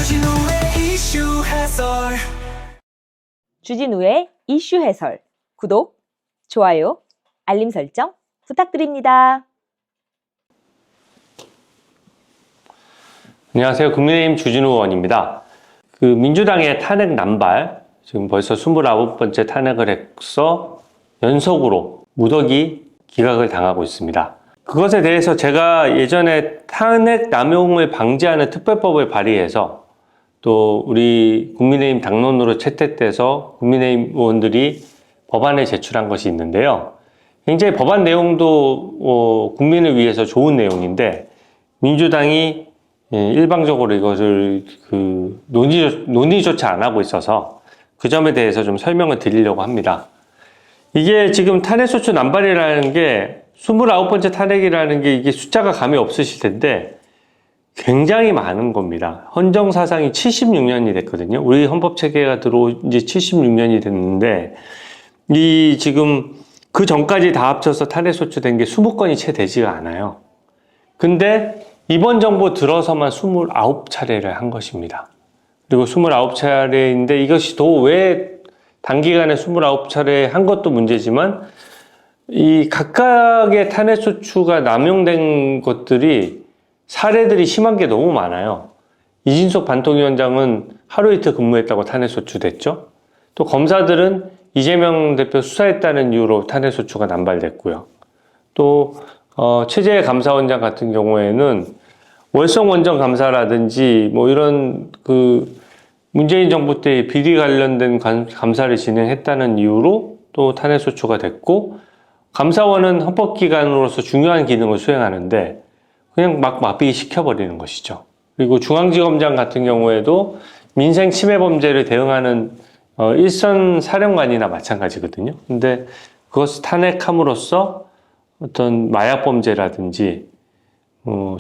주진우의 이슈 해설. 구독, 좋아요, 알림 설정 부탁드립니다. 안녕하세요. 국민의힘 주진우 의원입니다. 민주당의 탄핵 남발, 지금 벌써 29번째 탄핵을 해서 연속으로 무더기 기각을 당하고 있습니다. 그것에 대해서 제가 예전에 탄핵 남용을 방지하는 특별법을 발의해서 또 우리 국민의힘 당론으로 채택돼서 국민의힘 의원들이 법안을 제출한 것이 있는데요. 굉장히 법안 내용도 국민을 위해서 좋은 내용인데 민주당이 일방적으로 이것을 논의조차 안 하고 있어서 그 점에 대해서 좀 설명을 드리려고 합니다. 이게 지금 탄핵소추 남발이라는 게 29번째 탄핵이라는 게 이게 숫자가 감이 없으실 텐데 굉장히 많은 겁니다. 헌정사상이 76년이 됐거든요. 우리 헌법체계가 들어온 지 76년이 됐는데 이 지금 그 전까지 다 합쳐서 탄핵소추된 게 20건이 채 되지가 않아요. 근데 이번 정부 들어서만 29차례를 한 것입니다. 그리고 29차례인데 이것이 또 왜 단기간에 29차례 한 것도 문제지만 이 각각의 탄핵소추가 남용된 것들이 사례들이 심한 게 너무 많아요. 이진석 반통위원장은 하루 이틀 근무했다고 탄핵소추됐죠. 또 검사들은 이재명 대표 수사했다는 이유로 탄핵소추가 남발됐고요. 또 최재해 감사원장 같은 경우에는 월성 원전 감사라든지 뭐 이런 문재인 정부 때 비리 관련된 감사를 진행했다는 이유로 또 탄핵소추가 됐고, 감사원은 헌법기관으로서 중요한 기능을 수행하는데 그냥 막 마비 시켜버리는 것이죠. 그리고 중앙지검장 같은 경우에도 민생 침해 범죄를 대응하는 일선 사령관이나 마찬가지거든요. 근데 그것을 탄핵함으로써 어떤 마약 범죄라든지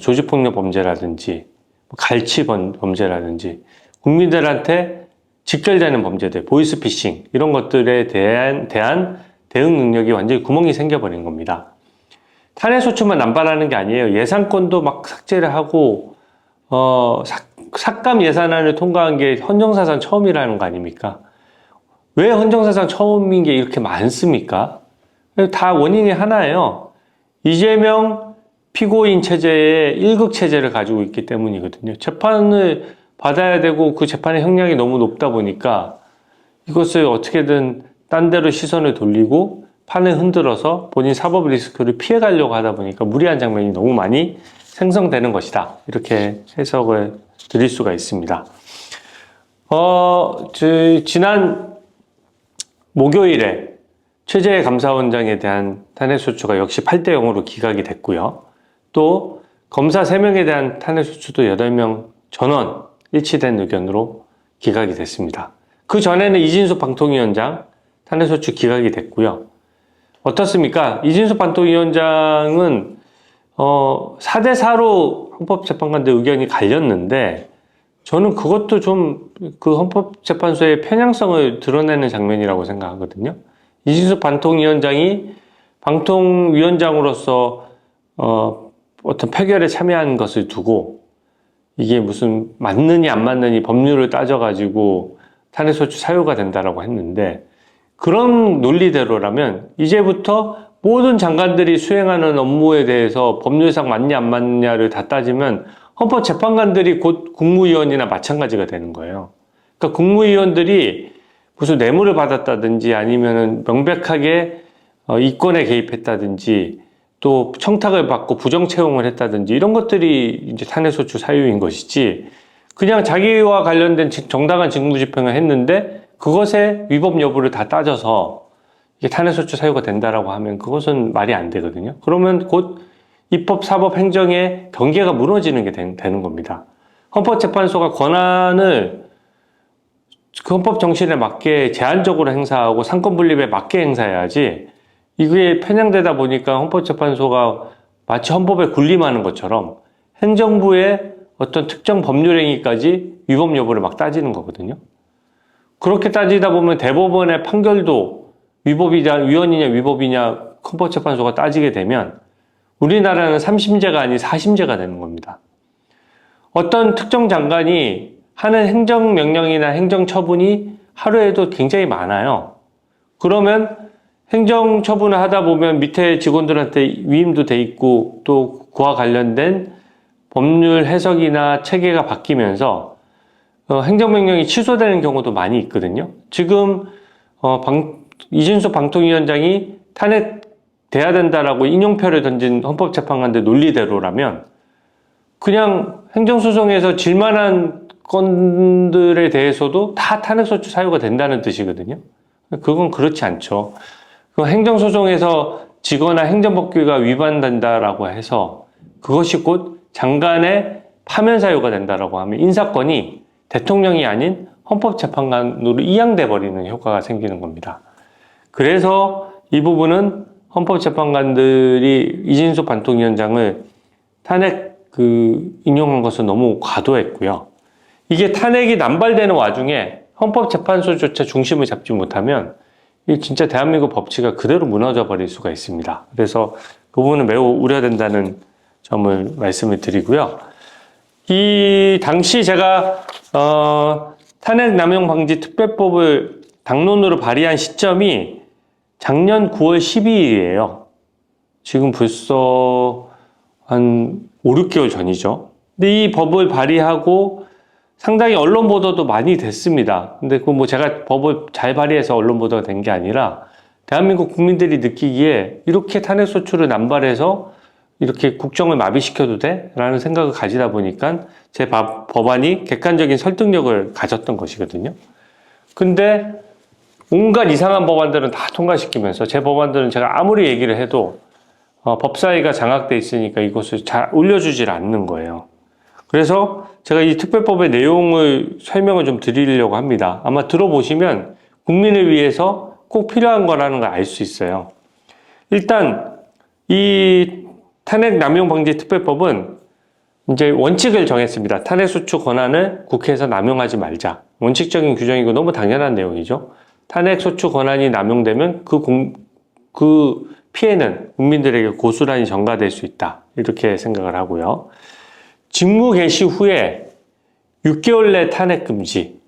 조직폭력 범죄라든지 갈취 범죄라든지 국민들한테 직결되는 범죄들, 보이스피싱 이런 것들에 대한 대응 능력이 완전히 구멍이 생겨버린 겁니다. 탄핵소추만 남발하는 게 아니에요. 예산권도 막 삭제를 하고 삭감 예산안을 통과한 게 헌정사상 처음이라는 거 아닙니까? 왜 헌정사상 처음인 게 이렇게 많습니까? 다 원인이 하나예요. 이재명 피고인 체제에 1급 체제를 가지고 있기 때문이거든요. 재판을 받아야 되고 그 재판의 형량이 너무 높다 보니까 이것을 어떻게든 딴 데로 시선을 돌리고 판을 흔들어서 본인 사법 리스크를 피해가려고 하다 보니까 무리한 장면이 너무 많이 생성되는 것이다. 이렇게 해석을 드릴 수가 있습니다. 지난 목요일에 최재해 감사원장에 대한 탄핵소추가 역시 8대 0으로 기각이 됐고요. 또 검사 3명에 대한 탄핵소추도 8명 전원 일치된 의견으로 기각이 됐습니다. 그 전에는 이진숙 방통위원장 탄핵소추 기각이 됐고요. 어떻습니까? 이진숙 방통위원장은 4대4로 헌법재판관들 의견이 갈렸는데 저는 그것도 좀 그 헌법재판소의 편향성을 드러내는 장면이라고 생각하거든요. 이진숙 방통위원장이 방통위원장으로서 어떤 표결에 참여한 것을 두고 이게 무슨 맞느니 안 맞느니 법률을 따져가지고 탄핵소추 사유가 된다라고 했는데 그런 논리대로라면 이제부터 모든 장관들이 수행하는 업무에 대해서 법률상 맞냐 안 맞냐를 다 따지면 헌법재판관들이 곧 국무위원이나 마찬가지가 되는 거예요. 그러니까 국무위원들이 무슨 뇌물을 받았다든지 아니면은 명백하게 이권에 개입했다든지 또 청탁을 받고 부정 채용을 했다든지 이런 것들이 이제 탄핵소추 사유인 것이지 그냥 자기와 관련된 정당한 직무집행을 했는데 그것의 위법 여부를 다 따져서 이게 탄핵소추 사유가 된다라고 하면 그것은 말이 안 되거든요. 그러면 곧 입법, 사법, 행정의 경계가 무너지는 게 되는 겁니다. 헌법재판소가 권한을 그 헌법 정신에 맞게 제한적으로 행사하고 상권 분립에 맞게 행사해야지 이게 편향되다 보니까 헌법재판소가 마치 헌법에 군림하는 것처럼 행정부의 어떤 특정 법률행위까지 위법 여부를 막 따지는 거거든요. 그렇게 따지다 보면 대법원의 판결도 위헌이냐 위법이냐 헌법재판소가 따지게 되면 우리나라는 3심제가 아닌 4심제가 되는 겁니다. 어떤 특정 장관이 하는 행정명령이나 행정처분이 하루에도 굉장히 많아요. 그러면 행정처분을 하다 보면 밑에 직원들한테 위임도 돼 있고 또 그와 관련된 법률 해석이나 체계가 바뀌면서 행정명령이 취소되는 경우도 많이 있거든요. 지금 이진수 방통위원장이 탄핵돼야 된다라고 인용표를 던진 헌법재판관들 논리대로라면 그냥 행정소송에서 질만한 건들에 대해서도 다 탄핵소추 사유가 된다는 뜻이거든요. 그건 그렇지 않죠. 행정소송에서 지거나 행정법규가 위반된다라고 해서 그것이 곧 장관의 파면 사유가 된다라고 하면 인사권이 대통령이 아닌 헌법재판관으로 이양돼 버리는 효과가 생기는 겁니다. 그래서 이 부분은 헌법재판관들이 이진수 방통위원장을 탄핵 인용한 것은 너무 과도했고요. 이게 탄핵이 남발되는 와중에 헌법재판소조차 중심을 잡지 못하면 이 진짜 대한민국 법치가 그대로 무너져 버릴 수가 있습니다. 그래서 그 부분은 매우 우려된다는 점을 말씀을 드리고요. 이 당시 제가 탄핵 남용 방지 특별법을 당론으로 발의한 시점이 작년 9월 12일이에요. 지금 벌써 한 5, 6개월 전이죠. 근데 이 법을 발의하고 상당히 언론 보도도 많이 됐습니다. 근데 제가 법을 잘 발의해서 언론 보도가 된 게 아니라 대한민국 국민들이 느끼기에 이렇게 탄핵소추를 남발해서 이렇게 국정을 마비시켜도 돼? 라는 생각을 가지다 보니까 제 법안이 객관적인 설득력을 가졌던 것이거든요. 근데 온갖 이상한 법안들은 다 통과시키면서 제 법안들은 제가 아무리 얘기를 해도 법사위가 장악돼 있으니까 이것을 잘 올려주질 않는 거예요. 그래서 제가 이 특별법의 내용을 설명을 좀 드리려고 합니다. 아마 들어보시면 국민을 위해서 꼭 필요한 거라는 걸 알 수 있어요. 일단 이 탄핵 남용 방지 특별법은 이제 원칙을 정했습니다. 탄핵소추 권한을 국회에서 남용하지 말자. 원칙적인 규정이고 너무 당연한 내용이죠. 탄핵소추 권한이 남용되면 그 피해는 국민들에게 고스란히 전가될 수 있다. 이렇게 생각을 하고요. 직무 개시 후에 6개월 내 탄핵 금지.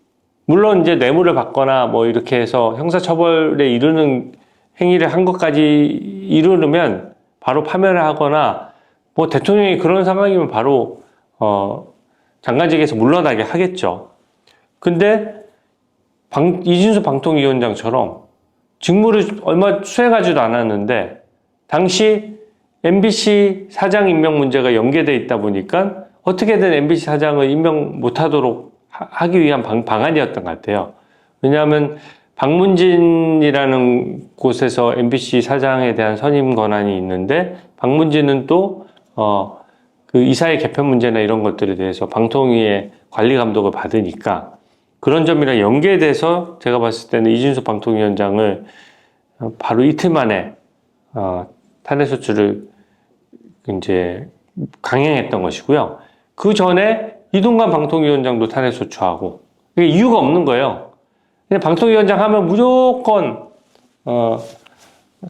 물론 이제 뇌물을 받거나 뭐 이렇게 해서 형사처벌에 이르는 행위를 한 것까지 이르면 바로 파면을 하거나 뭐 대통령이 그런 상황이면 바로 장관직에서 물러나게 하겠죠. 근데 이진수 방통위원장처럼 직무를 얼마 수행하지도 않았는데 당시 MBC 사장 임명 문제가 연계돼 있다 보니까 어떻게든 MBC 사장을 임명 못하도록 하기 위한 방안이었던 것 같아요. 왜냐하면 박문진이라는 곳에서 MBC 사장에 대한 선임 권한이 있는데 박문진은 또 그 이사회 개편 문제나 이런 것들에 대해서 방통위의 관리 감독을 받으니까 그런 점이랑 연계돼서 제가 봤을 때는 이진수 방통위원장을 바로 이틀 만에 탄핵소추를 이제 강행했던 것이고요. 그 전에 이동관 방통위원장도 탄핵소추하고 이게 이유가 없는 거예요. 그냥 방통위원장 하면 무조건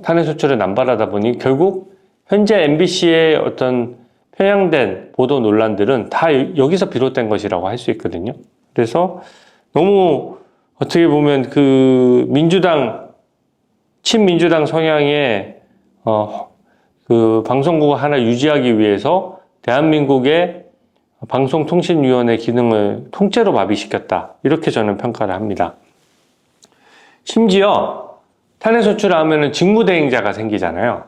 탄핵소추를 남발하다 보니 결국 현재 MBC의 어떤 편향된 보도 논란들은 다 여기서 비롯된 것이라고 할 수 있거든요. 그래서 너무 어떻게 보면 그 친민주당 성향의 그 방송국을 하나 유지하기 위해서 대한민국의 방송통신위원회 기능을 통째로 마비시켰다. 이렇게 저는 평가를 합니다. 심지어 탄핵소추를 하면은 직무대행자가 생기잖아요.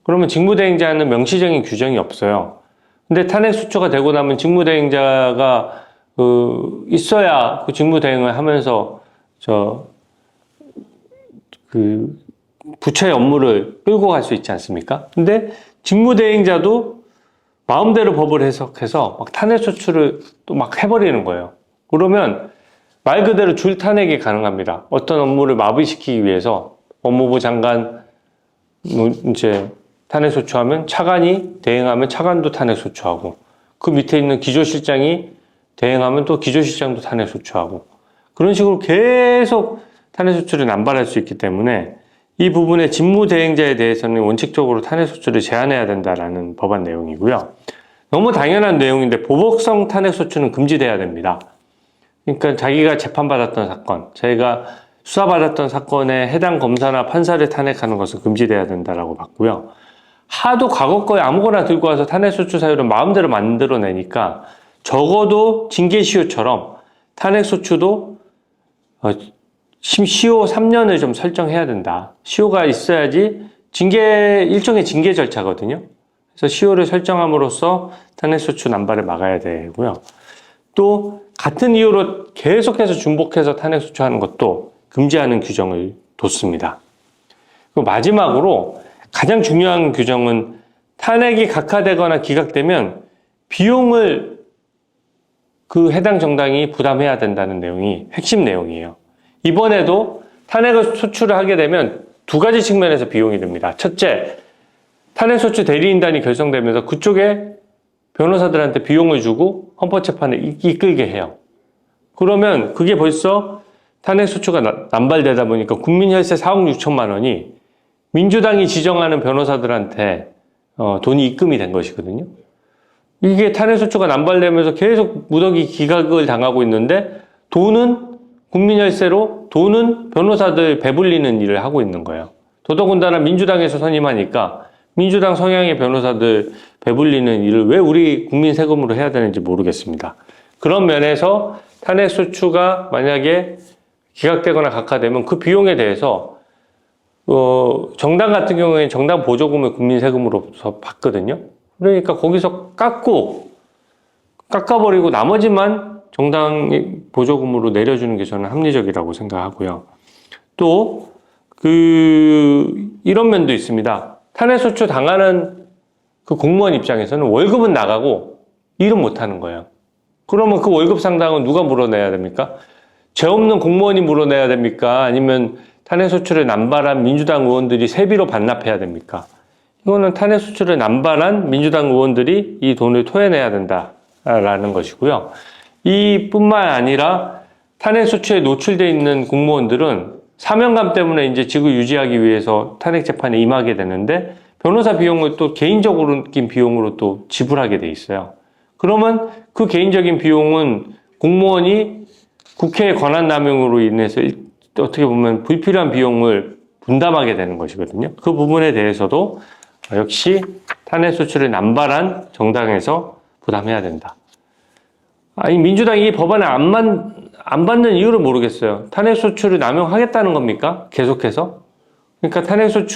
그러면 직무대행자는 명시적인 규정이 없어요. 근데 탄핵소추가 되고 나면 직무대행자가 있어야 그 직무대행을 하면서 부처의 업무를 끌고 갈 수 있지 않습니까? 근데 직무대행자도 마음대로 법을 해석해서 막 탄핵소추를 또 막 해버리는 거예요. 그러면 말 그대로 줄탄핵이 가능합니다. 어떤 업무를 마비시키기 위해서 법무부 장관 이제 탄핵소추하면 차관이 대행하면 차관도 탄핵소추하고 그 밑에 있는 기조실장이 대행하면 또 기조실장도 탄핵소추하고 그런 식으로 계속 탄핵소추를 남발할 수 있기 때문에 이 부분의 직무대행자에 대해서는 원칙적으로 탄핵소추를 제한해야 된다라는 법안 내용이고요. 너무 당연한 내용인데 보복성 탄핵소추는 금지돼야 됩니다. 그러니까 자기가 재판받았던 사건, 자기가 수사받았던 사건에 해당 검사나 판사를 탄핵하는 것은 금지돼야 된다라고 봤고요. 하도 과거 거에 아무거나 들고 와서 탄핵소추 사유를 마음대로 만들어내니까 적어도 징계시효처럼 탄핵소추도 시효 3년을 좀 설정해야 된다. 시효가 있어야지 일종의 징계 절차거든요. 그래서 시효를 설정함으로써 탄핵소추 남발을 막아야 되고요. 또 같은 이유로 계속해서 중복해서 탄핵소추하는 것도 금지하는 규정을 뒀습니다. 그리고 마지막으로 가장 중요한 규정은 탄핵이 각하되거나 기각되면 비용을 그 해당 정당이 부담해야 된다는 내용이 핵심 내용이에요. 이번에도 탄핵을 소추를 하게 되면 두 가지 측면에서 비용이 듭니다. 첫째, 탄핵소추 대리인단이 결성되면서 그쪽에 변호사들한테 비용을 주고 헌법재판을 이끌게 해요. 그러면 그게 벌써 탄핵소추가 남발되다 보니까 국민혈세 4억 6천만 원이 민주당이 지정하는 변호사들한테 돈이 입금이 된 것이거든요. 이게 탄핵소추가 남발되면서 계속 무더기 기각을 당하고 있는데 돈은 국민혈세로 돈은 변호사들 배불리는 일을 하고 있는 거예요. 더더군다나 민주당에서 선임하니까 민주당 성향의 변호사들 배불리는 일을 왜 우리 국민 세금으로 해야 되는지 모르겠습니다. 그런 면에서 탄핵소추가 만약에 기각되거나 각하되면 그 비용에 대해서 정당 같은 경우에는 정당 보조금을 국민 세금으로서 받거든요. 그러니까 거기서 깎아버리고 나머지만 정당 보조금으로 내려주는 게 저는 합리적이라고 생각하고요. 또 이런 면도 있습니다. 탄핵소추 당하는 그 공무원 입장에서는 월급은 나가고 일은 못하는 거예요. 그러면 그 월급 상당은 누가 물어내야 됩니까? 죄 없는 공무원이 물어내야 됩니까? 아니면 탄핵소추를 남발한 민주당 의원들이 세비로 반납해야 됩니까? 이거는 탄핵소추를 남발한 민주당 의원들이 이 돈을 토해내야 된다라는 것이고요. 이뿐만 아니라 탄핵소추에 노출되어 있는 공무원들은 사명감 때문에 이제 직을 유지하기 위해서 탄핵재판에 임하게 되는데 변호사 비용을 또 개인적으로 낀 비용으로 또 지불하게 돼 있어요. 그러면 그 개인적인 비용은 공무원이 국회의 권한남용으로 인해서 어떻게 보면 불필요한 비용을 분담하게 되는 것이거든요. 그 부분에 대해서도 역시 탄핵소추를 남발한 정당에서 부담해야 된다. 아니, 민주당이 이 법안을 안 받는 이유를 모르겠어요. 탄핵소추를 남용하겠다는 겁니까? 계속해서? 그러니까 탄핵소추의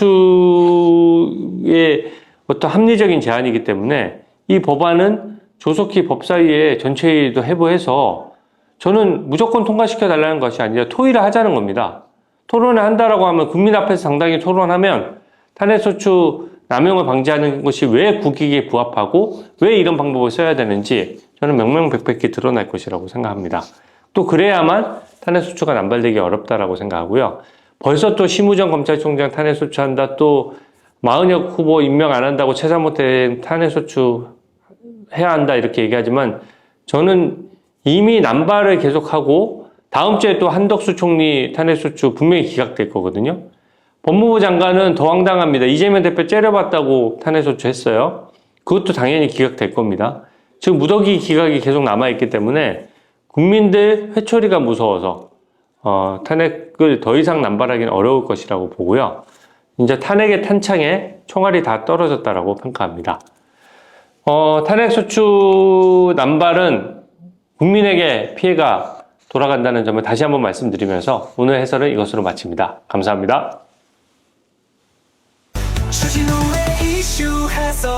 어떤 합리적인 제안이기 때문에 이 법안은 조속히 법사위에 전체회의도 해부해서 저는 무조건 통과시켜 달라는 것이 아니라 토의를 하자는 겁니다. 토론을 한다라고 하면 국민 앞에서 당당히 토론하면 탄핵소추 남용을 방지하는 것이 왜 국익에 부합하고 왜 이런 방법을 써야 되는지 저는 명명백백히 드러날 것이라고 생각합니다. 또 그래야만 탄핵소추가 남발되기 어렵다라고 생각하고요. 벌써 또 심우정 검찰총장 탄핵소추한다, 또 마은혁 후보 임명 안 한다고 최사못된 탄핵소추 해야 한다 이렇게 얘기하지만 저는 이미 남발을 계속하고 다음 주에 또 한덕수 총리 탄핵소추 분명히 기각될 거거든요. 법무부 장관은 더 황당합니다. 이재명 대표 째려봤다고 탄핵소추 했어요. 그것도 당연히 기각될 겁니다. 지금 무더기 기각이 계속 남아있기 때문에 국민들 회초리가 무서워서 탄핵을 더 이상 남발하기는 어려울 것이라고 보고요. 이제 탄핵의 탄창에 총알이 다 떨어졌다라고 평가합니다. 탄핵소추 남발은 국민에게 피해가 돌아간다는 점을 다시 한번 말씀드리면서 오늘 해설은 이것으로 마칩니다. 감사합니다. 주진우의 이슈 해설